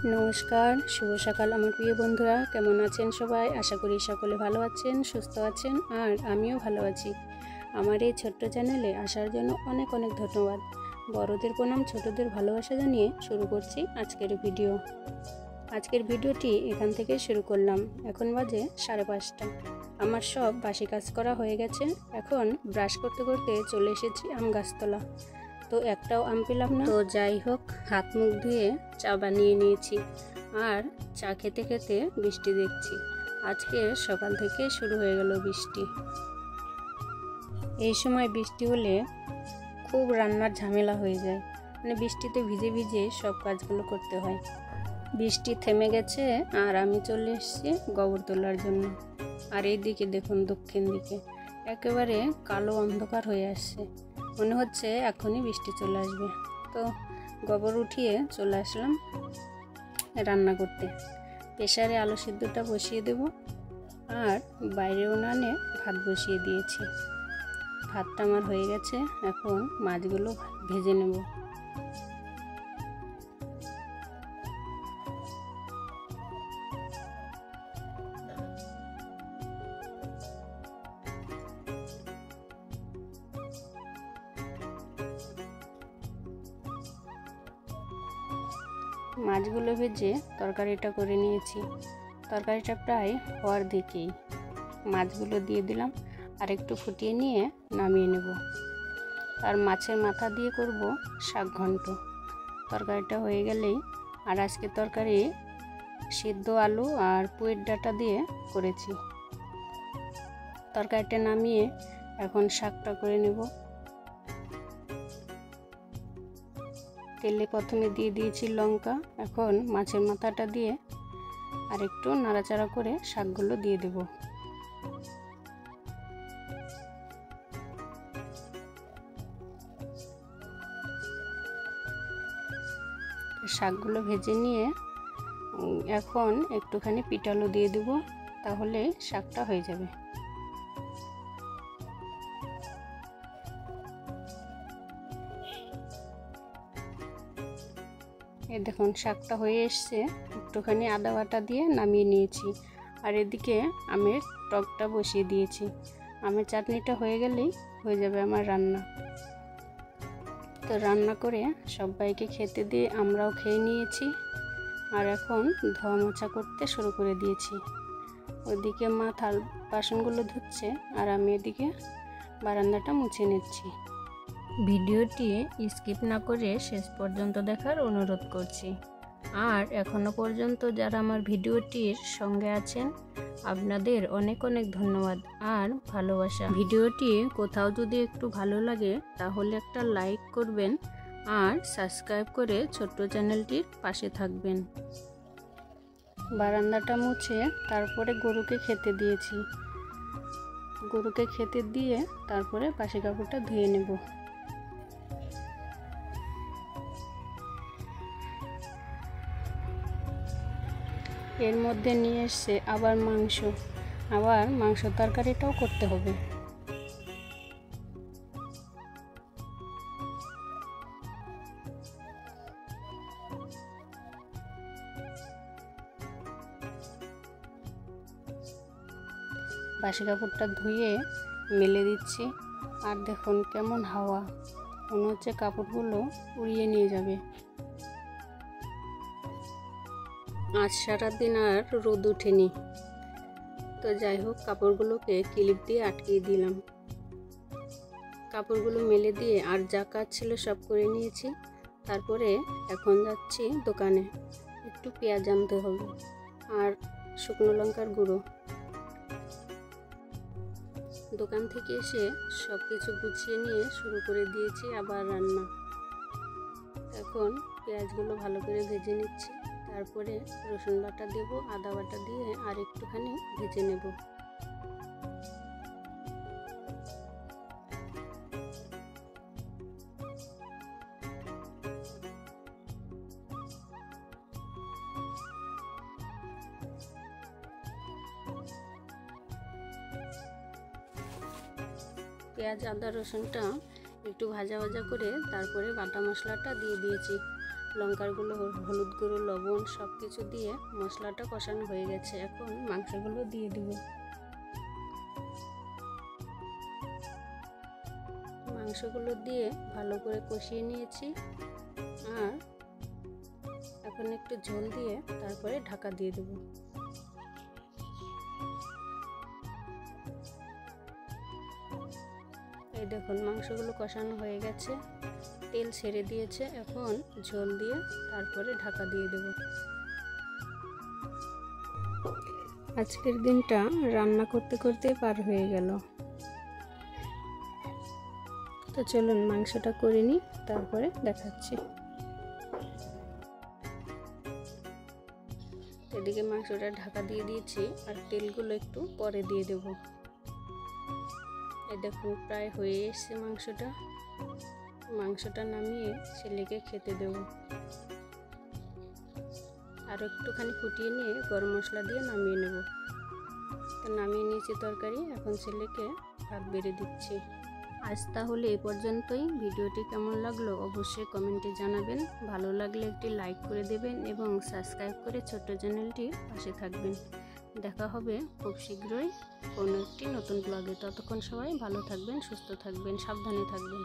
নমস্কার, শুভ সকাল আমার প্রিয় বন্ধুরা। কেমন আছেন সবাই? আশা করি সকলে ভালো আছেন, সুস্থ আছেন, আর আমিও ভালো আছি। আমার এই ছোট্ট চ্যানেলে আসার জন্য অনেক অনেক ধন্যবাদ। বড়দের প্রণাম, ছোটদের ভালোবাসা জানিয়ে শুরু করছি আজকের ভিডিও। আজকের ভিডিওটি এখান থেকে শুরু করলাম। এখন বাজে 5:30। আমার সব বাসি কাজ করা হয়ে গেছে। এখন ব্রাশ করতে করতে চলে এসেছি আম গাছতলা। তো একটাও আম পেলাম না। তো যাই হোক, হাত মুখ ধুয়ে চা বানিয়ে নিয়েছি, আর চা খেতে খেতে বৃষ্টি দেখছি। আজকে সকাল থেকে শুরু হয়ে গেল বৃষ্টি। এই সময় বৃষ্টি হলে খুব রান্নার ঝামেলা হয়ে যায়, মানে বৃষ্টিতে ভিজে ভিজে সব কাজগুলো করতে হয়। বৃষ্টি থেমে গেছে আর আমি চলে এসেছি গোবর তোলার জন্য। আর এই দিকে দেখুন, দক্ষিণ দিকে একেবারে কালো অন্ধকার হয়ে আসছে, মনে হচ্ছে এখনই বৃষ্টি চলে আসবে। তো গোবর উঠিয়ে চলে আসলাম রান্না করতে। প্রেসারে আলু সিদ্ধটা বসিয়ে দেব, আর বাইরে উনানে ভাত বসিয়ে দিয়েছি। ভাতটা আমার হয়ে গেছে, এখন মাছগুলো ভেজে নেব। মাছগুলো ভেজে তরকারিটা করে নিয়েছি। তরকারিটা প্রায় হওয়ার দিকেই। মাছগুলো দিয়ে দিলাম, আর একটু ফুটিয়ে নিয়ে নামিয়ে নেব। আর মাছের মাথা দিয়ে করব শাক ঘন্ট। তরকারিটা হয়ে গেলেই, আর আজকে তরকারি সিদ্ধ আলু আর পুঁইয়ের ডাঁটা দিয়ে করেছি। তরকারিটা নামিয়ে এখন শাকটা করে নেব। তেলে প্রথমে দিয়ে দিয়েছি লঙ্কা, এখন মাছের মাথাটা দিয়ে আর একটু নাড়াচাড়া করে শাকগুলো দিয়ে দেব। শাকগুলো ভেজে নিয়ে এখন একটুখানি পিটালো দিয়ে দেব, তাহলে শাকটা হয়ে যাবে। এই দেখুন, শাকটা হয়ে এসছে। একটুখানি আদা বাটা দিয়ে নামিয়ে নিয়েছি, আর এদিকে আমের টকটা বসিয়ে দিয়েছি। আমের চাটনিটা হয়ে গেলেই হয়ে যাবে আমার রান্না। তো রান্না করে সবাইকে খেতে দিয়ে আমরাও খেয়ে নিয়েছি, আর এখন ধোয়া মোছা করতে শুরু করে দিয়েছি। ওইদিকে মা থাল বাসনগুলো ধুচ্ছে, আর আমি এদিকে বারান্দাটা মুছে নিচ্ছি। ভিডিওটি স্কিপ না করে শেষ পর্যন্ত দেখার অনুরোধ করছি। আর এখনো পর্যন্ত যারা আমার ভিডিওটির সঙ্গে আছেন, আপনাদের অনেক অনেক ধন্যবাদ আর ভালোবাসা। ভিডিওটি কোথাও যদি একটু ভালো লাগে তাহলে একটা লাইক করবেন, আর সাবস্ক্রাইব করে ছোট্ট চ্যানেলটির পাশে থাকবেন। বারান্দাটা মুছে তারপরে গরুকে খেতে দিয়েছি। গরুকে খেতে দিয়ে তারপরে বাসি কাপড়টা ধুয়ে নেব। এর মধ্যে নিয়ে এসছে আবার মাংস তরকারিটাও করতে হবে। বাসি কাপড়টা ধুয়ে মেলে দিচ্ছি, আর দেখুন কেমন হাওয়া, মনে হচ্ছে কাপড়গুলো উড়িয়ে নিয়ে যাবে। আজ সারাদিন আর রোদ ওঠেনি, তো যাই হোক, কাপড়গুলোকে ক্লিপ দিয়ে আটকিয়ে দিলাম। কাপড়গুলো মেলে দিয়ে আর যা কাজ ছিল সব করে নিয়েছি। তারপরে এখন যাচ্ছি দোকানে, একটু পেঁয়াজ আনতে হবে আর শুকনো লঙ্কার গুঁড়ো। দোকান থেকে এসে সব কিছু গুছিয়ে নিয়ে শুরু করে দিয়েছি আবার রান্না। এখন পেঁয়াজগুলো ভালো করে ভেজে নিচ্ছি, তারপরে রসুন বাটা দেব, আদা বাটা দিয়ে আর একটুখানি ভেজে নেব। পেঁয়াজ আদা রসুনটা একটু ভাজা ভাজা করে তারপরে বাটা মশলাটা দিয়ে দিয়েছি। লঙ্কার গুঁড়ো, হলুদ গুঁড়ো, লবণ সব কিছু দিয়ে মশলাটা কষানো হয়ে গেছে। এখন মাংসগুলো দিয়ে দেব। মাংসগুলো দিয়ে ভালো করে কষিয়ে নিয়েছি। আর এখন একটু ঝোল দিয়ে তারপরে ঢাকা দিয়ে দেব। এই দেখুন মাংসগুলো কষানো হয়ে গেছে, তেল ছেড়ে দিয়েছে। এখন ঝোল দিয়ে তারপরে ঢাকা দিয়ে দেব। আজকের দিনটা রান্না করতে করতে পার হয়ে গেল। তো চলুন মাংসটা করে নিই, তারপরে দেখাচ্ছি। এদিকে মাংসটা ঢাকা দিয়ে দিয়েছি, আর তেলগুলো একটু পরে দিয়ে দেব। এই দেখুন প্রায় হয়ে এসছে মাংসটা। মাংসটা নামিয়ে ছেলেকে খেতে দেব। আর একটুখানি ফুটিয়ে নিয়ে গরম মশলা দিয়ে নামিয়ে নেব। তো নামিয়ে নিয়েছি তরকারি, এখন ছেলেকে ভাত বেড়ে দিচ্ছি। আজ তাহলে এ পর্যন্তই। ভিডিওটি কেমন লাগলো অবশ্যই কমেন্টে জানাবেন। ভালো লাগলে একটি লাইক করে দেবেন এবং সাবস্ক্রাইব করে ছোট্ট চ্যানেলটির পাশে থাকবেন। দেখা হবে খুব শীঘ্রই কোনো একটি নতুন ব্লগে। ততক্ষণ সবাই ভালো থাকবেন, সুস্থ থাকবেন, সাবধানে থাকবেন।